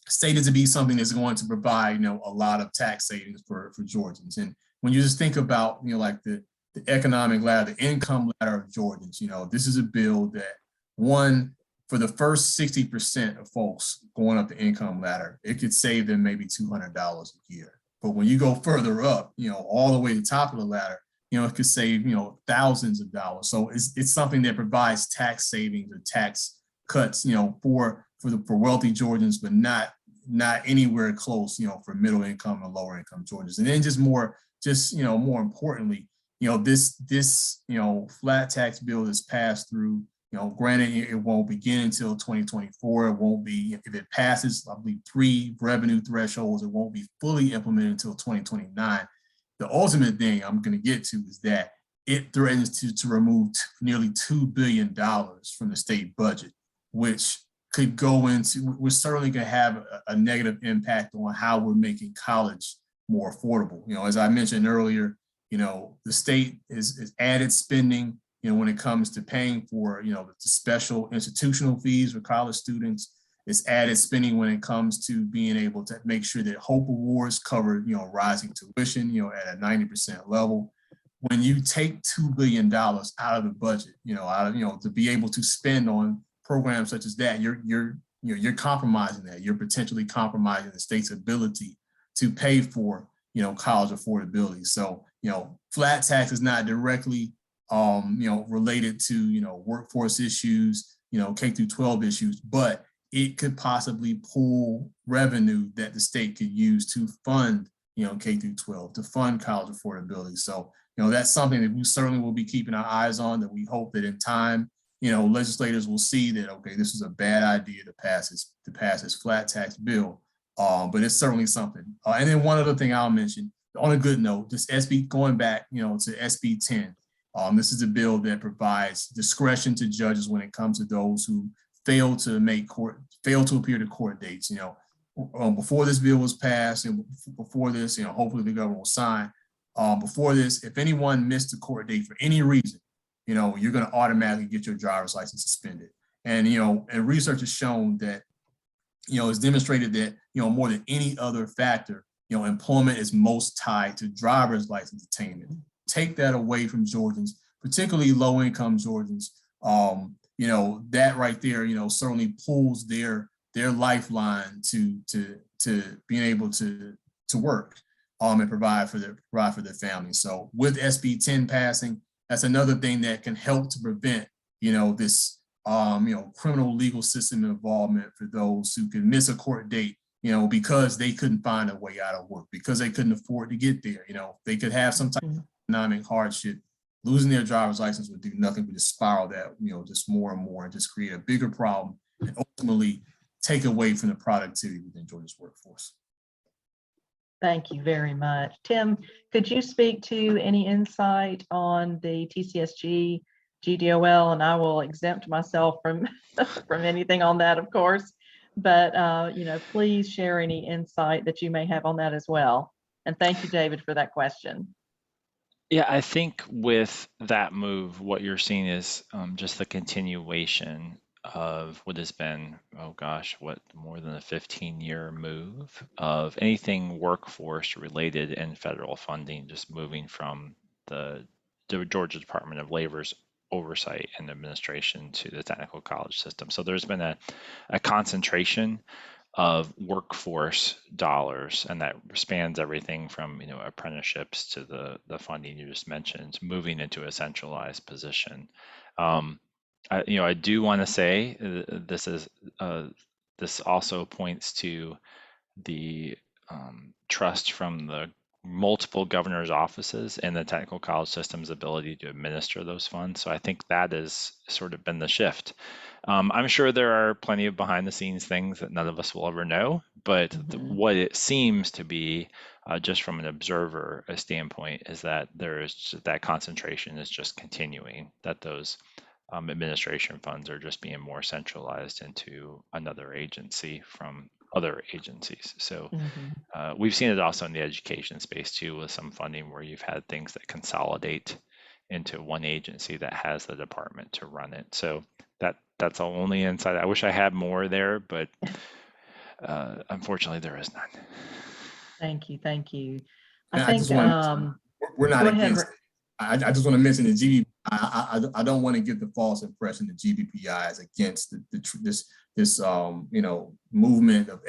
stated to be something that's going to provide a lot of tax savings for Georgians. And when you just think about like the economic ladder, the income ladder of Georgians, this is a bill that, one, for the first 60% of folks going up the income ladder, it could save them maybe $200 a year. But when you go further up, all the way to the top of the ladder, it could save thousands of dollars. So it's something that provides tax savings or tax cuts for wealthy Georgians, but not anywhere close for middle income and lower income Georgians. And then more importantly, this flat tax bill that's passed through Granted, it won't begin until 2024. It won't be, if it passes, I believe, 3 revenue thresholds, it won't be fully implemented until 2029. The ultimate thing I'm going to get to is that it threatens to remove nearly $2 billion from the state budget, which could go into, we're certainly going to have a negative impact on how we're making college more affordable. As I mentioned earlier, the state is added spending, when it comes to paying for, the special institutional fees for college students. It's added spending when it comes to being able to make sure that Hope Awards cover, rising tuition, at a 90% level. When you take $2 billion out of the budget, to be able to spend on programs such as that, you're compromising that. You're potentially compromising the state's ability to pay for, college affordability. So, flat tax is not directly related to, workforce issues, K through 12 issues, but it could possibly pull revenue that the state could use to fund, K through 12, to fund college affordability. So, that's something that we certainly will be keeping our eyes on, that we hope that in time, legislators will see that, okay, this is a bad idea to pass this flat tax bill, but it's certainly something. And then one other thing I'll mention, on a good note, this going back, to SB 10. This is a bill that provides discretion to judges when it comes to those who fail to appear to court dates. Before this bill was passed, and before this, hopefully the governor will sign. Before this, if anyone missed a court date for any reason, you're going to automatically get your driver's license suspended. And and research has shown that, it's demonstrated that more than any other factor, employment is most tied to driver's license attainment. Take that away from Georgians, particularly low-income Georgians. That right there, certainly pulls their lifeline to being able to work and provide for their family. So with SB 10 passing, that's another thing that can help to prevent, this criminal legal system involvement for those who can miss a court date, because they couldn't find a way out of work, because they couldn't afford to get there. They could have some type of economic hardship. Losing their driver's license would do nothing but just spiral that, just more and more, and just create a bigger problem and ultimately take away from the productivity within Georgia's workforce. Thank you very much. Tim, could you speak to any insight on the TCSG GDOL? And I will exempt myself from from anything on that, of course, but please share any insight that you may have on that as well. And thank you, David, for that question. Yeah, I think with that move, what you're seeing is just the continuation of what has been, more than a 15-year move of anything workforce related and federal funding, just moving from the Georgia Department of Labor's oversight and administration to the technical college system. So there's been a concentration of workforce dollars, and that spans everything from apprenticeships to the funding you just mentioned, moving into a centralized position. I do want to say this also points to the trust from the multiple governors' offices and the technical college system's ability to administer those funds. So I think that has sort of been the shift. I'm sure there are plenty of behind the scenes things that none of us will ever know, but what it seems to be, just from an observer standpoint, is that there is that concentration is just continuing, that those administration funds are just being more centralized into another agency from other agencies. So we've seen it also in the education space too, with some funding where you've had things that consolidate into one agency that has the department to run it. So that's the only insight. I wish I had more there, but unfortunately there is none. Thank you. Thank you. I think we're not against it. I just want to mention the GBPI. I don't want to give the false impression that GBPI is against this movement of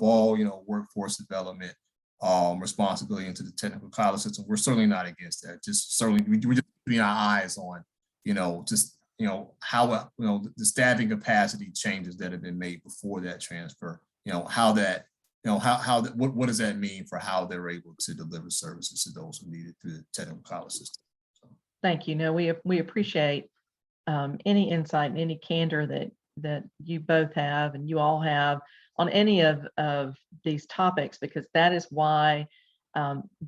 all workforce development responsibility into the technical college system. We're certainly not against that. We're just putting our eyes on how the staffing capacity changes that have been made before that transfer. What does that mean for how they're able to deliver services to those who need it through the technical college system? So. Thank you. No, we appreciate any insight and any candor that you both have and you all have on any of these topics, because that is why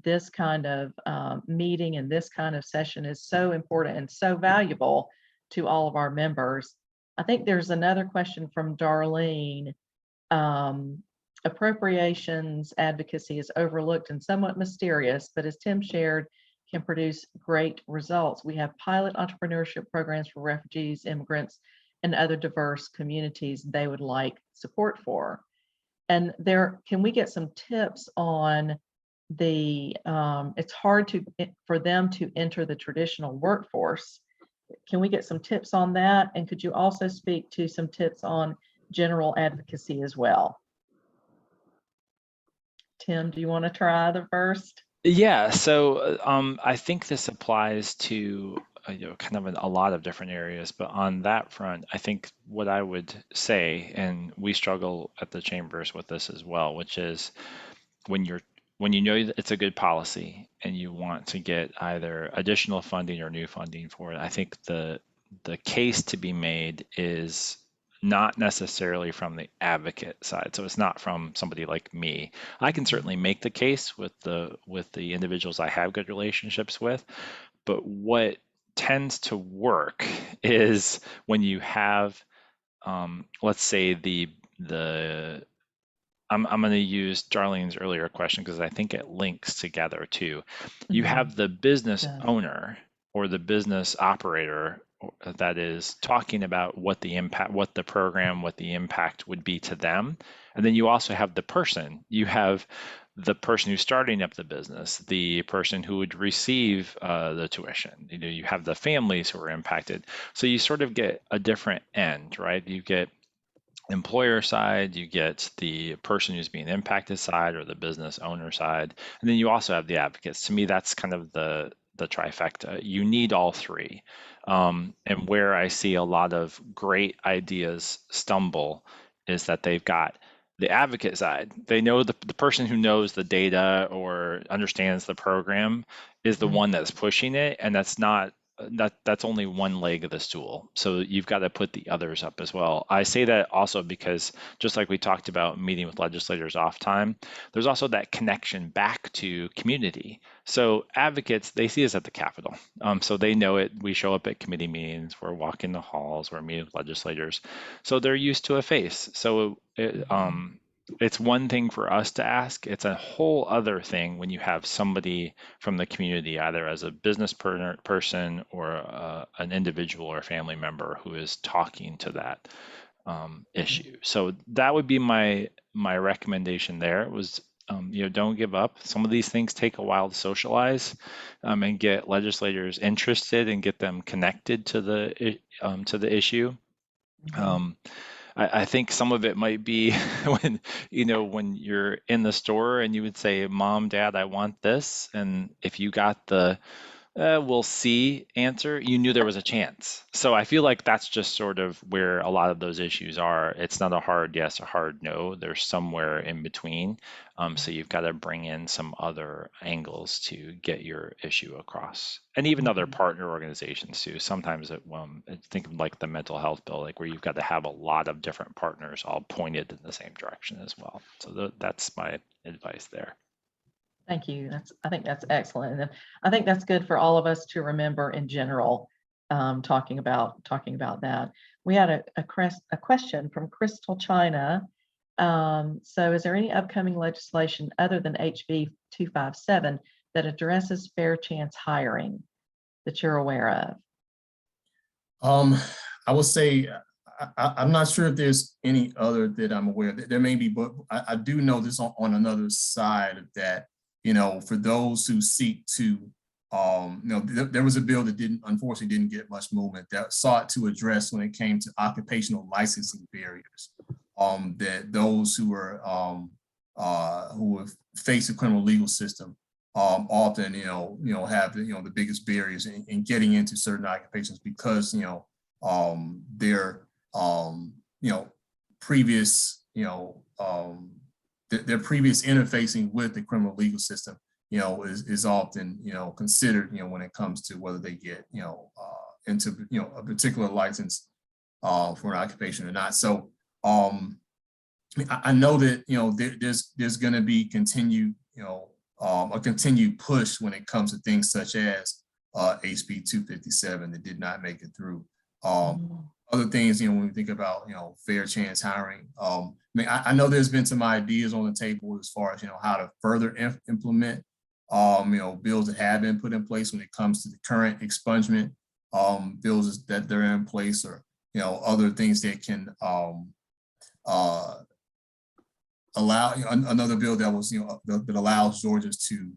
this kind of meeting and this kind of session is so important and so valuable to all of our members. I think there's another question from Darlene. Appropriations advocacy is overlooked and somewhat mysterious, but as Tim shared, can produce great results. We have pilot entrepreneurship programs for refugees, immigrants, and other diverse communities they would like support for. And can we get some tips on it's hard for them to enter the traditional workforce. Can we get some tips on that? And could you also speak to some tips on general advocacy as well? Tim, do you want to try the first? Yeah, so I think this applies to kind of a lot of different areas, but on that front, I think what I would say, and we struggle at the chambers with this as well, which is when you know that it's a good policy and you want to get either additional funding or new funding for it, I think the case to be made is not necessarily from the advocate side. So it's not from somebody like me. I can certainly make the case with the individuals I have good relationships with, but what tends to work is when you have, let's say I'm going to use Darlene's earlier question because I think it links together too. You have the business owner or the business operator that is talking about what the impact, what the program, what the impact would be to them. And then you also have the person. You have the person who's starting up the business, the person who would receive the tuition. You have the families who are impacted. So you sort of get a different end, right? You get employer side, you get the person who's being impacted side or the business owner side, and then you also have the advocates. To me, that's kind of the trifecta. You need all three. And where I see a lot of great ideas stumble is that they've got the advocate side. They know the person who knows the data or understands the program is the one that's pushing it, and that's only one leg of the stool. So you've got to put the others up as well. I say that also because just like we talked about meeting with legislators off time, there's also that connection back to community. So advocates, they see us at the Capitol. So they know it. We show up at committee meetings, we're walking the halls, we're meeting with legislators. So they're used to a face. So it's one thing for us to ask. It's a whole other thing when you have somebody from the community, either as a business person or an individual or family member who is talking to that issue. So that would be my recommendation there was, don't give up. Some of these things take a while to socialize and get legislators interested and get them connected to the issue. I think some of it might be when you're in the store and you would say, Mom, Dad, I want this. And if you got the we'll see answer, you knew there was a chance. So I feel like that's just sort of where a lot of those issues are. It's not a hard yes, a hard no. There's somewhere in between. So you've got to bring in some other angles to get your issue across, and even other partner organizations too. Sometimes think of like the mental health bill, like where you've got to have a lot of different partners all pointed in the same direction as well. So that's my advice there. Thank you. I think that's excellent. And I think that's good for all of us to remember in general, talking about that. We had a question from Crystal China. So is there any upcoming legislation other than HB 257 that addresses fair chance hiring that you're aware of? I would say, I'm not sure if there's any other that I'm aware of. There may be, but I do know this on another side of that. For those who seek to, there was a bill that unfortunately didn't get much movement that sought to address when it came to occupational licensing barriers. That those who have faced the criminal legal system often, have the biggest barriers in getting into certain occupations because their previous their previous interfacing with the criminal legal system, is often, considered, when it comes to whether they get, into a particular license for an occupation or not. So I know that there's going to be continued a continued push when it comes to things such as HB 257 that did not make it through. Other things, when we think about fair chance hiring. I know there's been some ideas on the table as far as how to further implement bills that have been put in place when it comes to the current expungement bills that they're in place, or other things that can allow another bill that was that allows Georgians to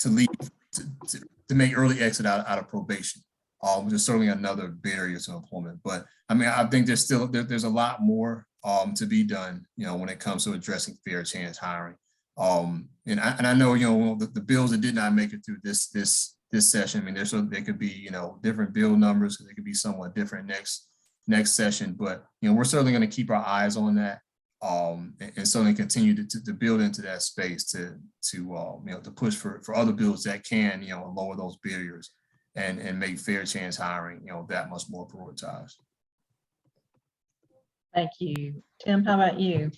leave to make early exit out of probation, which is certainly another barrier to employment. But I mean, I think there's still there's a lot more to be done when it comes to addressing fair chance hiring. And I know the bills that did not make it through this session. I mean, there could be different bill numbers. They could be somewhat different next session. But we're certainly going to keep our eyes on that. And certainly continue to build into that space to push for other bills that can lower those barriers and make fair chance hiring that much more prioritized. Thank you. Tim, how about you?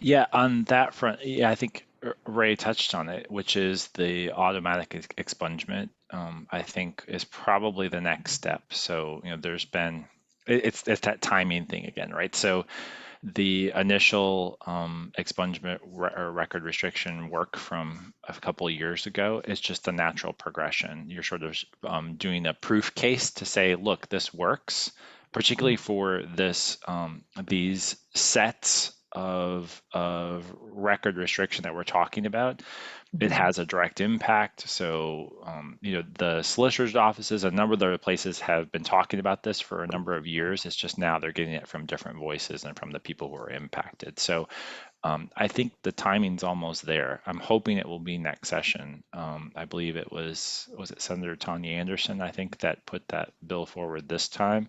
Yeah, on that front, yeah, I think Ray touched on it, which is the automatic expungement. I think is probably the next step. So there's been it's that timing thing again, right? So the initial expungement or record restriction work from a couple of years ago is just a natural progression. You're sort of doing a proof case to say, look, this works, particularly for this these sets of record restriction that we're talking about. It has a direct impact. So, the solicitor's offices, a number of other places have been talking about this for a number of years. It's just now they're getting it from different voices and from the people who are impacted. So I think the timing's almost there. I'm hoping it will be next session. I believe it was it Senator Tanya Anderson, I think, that put that bill forward this time.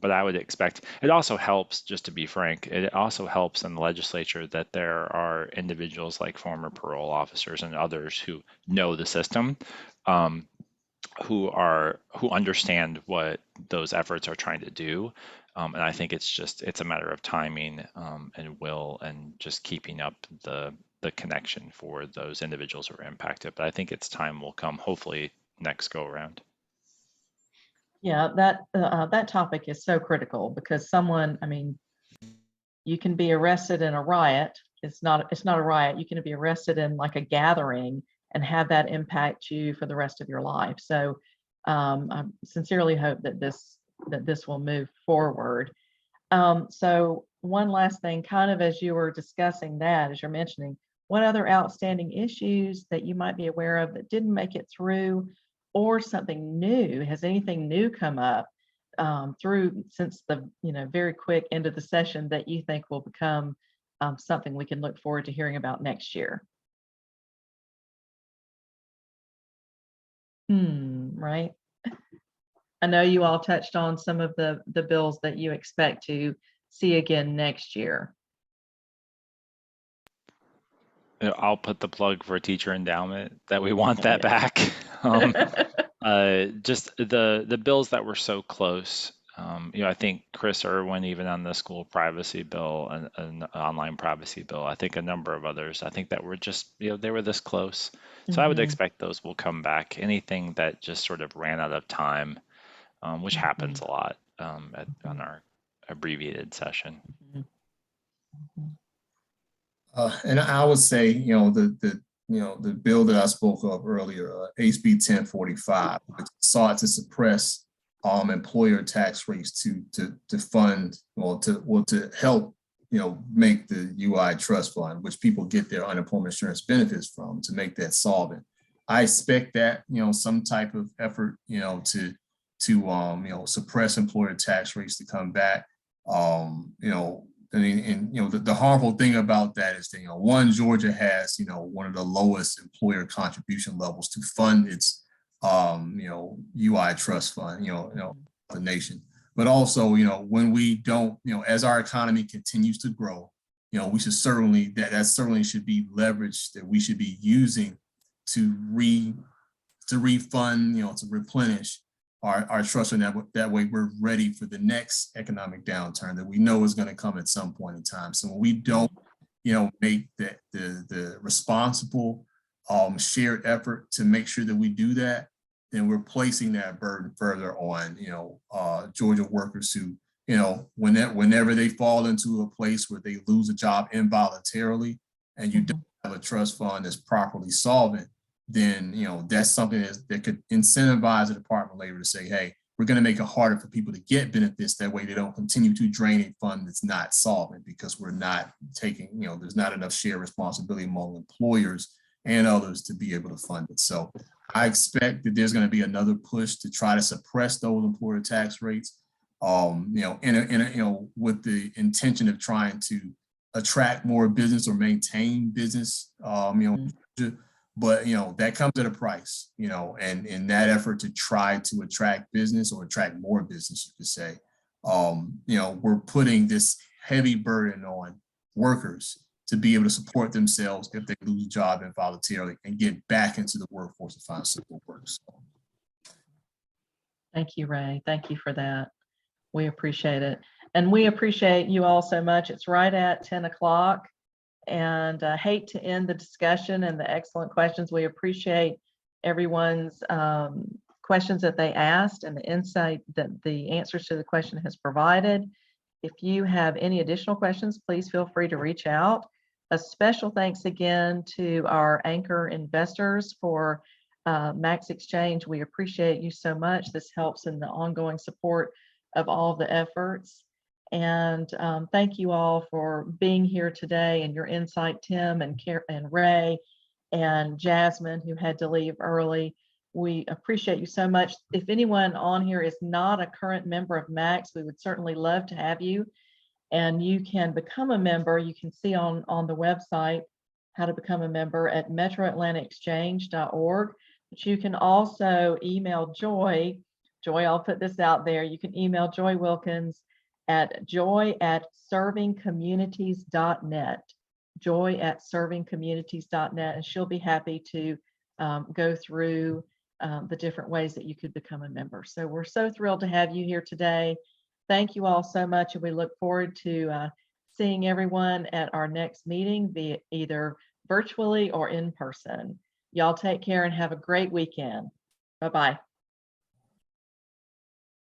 But I would expect it also helps, just to be frank, it also helps in the legislature that there are individuals like former parole officers and others who know the system, who understand what those efforts are trying to do. And I think it's a matter of timing and will, and just keeping up the connection for those individuals who are impacted. But I think its time will come, hopefully next go around. Yeah, that topic is so critical because you can be arrested in a riot. It's not a riot. You can be arrested in like a gathering and have that impact you for the rest of your life. So I sincerely hope that this will move forward. So one last thing, kind of as you were discussing that, as you're mentioning, what other outstanding issues that you might be aware of that didn't make it through? Or something new? Has anything new come up since the very quick end of the session that you think will become something we can look forward to hearing about next year? Right. I know you all touched on some of the bills that you expect to see again next year. I'll put the plug for teacher endowment that we want that back. Just the bills that were so close. I think Chris Irwin, even on the school privacy bill and an online privacy bill, I think a number of others, I think that were just, they were this close. So I would expect those will come back. Anything that just sort of ran out of time, which happens a lot on our abbreviated session. And I would say, the bill that I spoke of earlier, HB 1045, which sought to suppress employer tax rates to fund to help make the UI trust fund, which people get their unemployment insurance benefits from, to make that solvent. I expect that some type of effort to suppress employer tax rates to come back. The harmful thing about that is that, one, Georgia has, one of the lowest employer contribution levels to fund its, UI trust fund, the nation. But also, when we don't, as our economy continues to grow, we should certainly, that certainly should be leverage that we should be using to refund, to replenish our trust fund. That way we're ready for the next economic downturn that we know is going to come at some point in time. So when we don't, make the responsible shared effort to make sure that we do that, then we're placing that burden further on, Georgia workers who, whenever they fall into a place where they lose a job involuntarily and you don't have a trust fund that's properly solvent, then, that's something that could incentivize the Department of Labor to say, hey, we're going to make it harder for people to get benefits. That way they don't continue to drain a fund that's not solvent, because we're not taking, there's not enough shared responsibility among employers and others to be able to fund it. So I expect that there's going to be another push to try to suppress those employer tax rates, with the intention of trying to attract more business or maintain business, but that comes at a price, and in that effort to try to attract business or attract more business, you could say, we're putting this heavy burden on workers to be able to support themselves if they lose a job involuntarily and get back into the workforce and find suitable work. So. Thank you, Ray. Thank you for that. We appreciate it. And we appreciate you all so much. It's right at 10 o'clock. And I hate to end the discussion and the excellent questions. We appreciate everyone's questions that they asked and the insight that the answers to the question has provided. If you have any additional questions, please feel free to reach out. A special thanks again to our anchor investors for Max Exchange. We appreciate you so much. This helps in the ongoing support of all the efforts. And thank you all for being here today and your insight, Tim and Ray and Jasmine, who had to leave early. We appreciate you so much. If anyone on here is not a current member of Max, we would certainly love to have you. And you can become a member. You can see on the website how to become a member at metroatlanticexchange.org. But you can also email Joy. Joy, I'll put this out there. You can email Joy Wilkins at joy@servingcommunities.net. joy@servingcommunities.net, and she'll be happy to go through the different ways that you could become a member. So we're so thrilled to have you here today. Thank you all so much, and we look forward to seeing everyone at our next meeting, be it either virtually or in person. Y'all take care and have a great weekend. Bye-bye.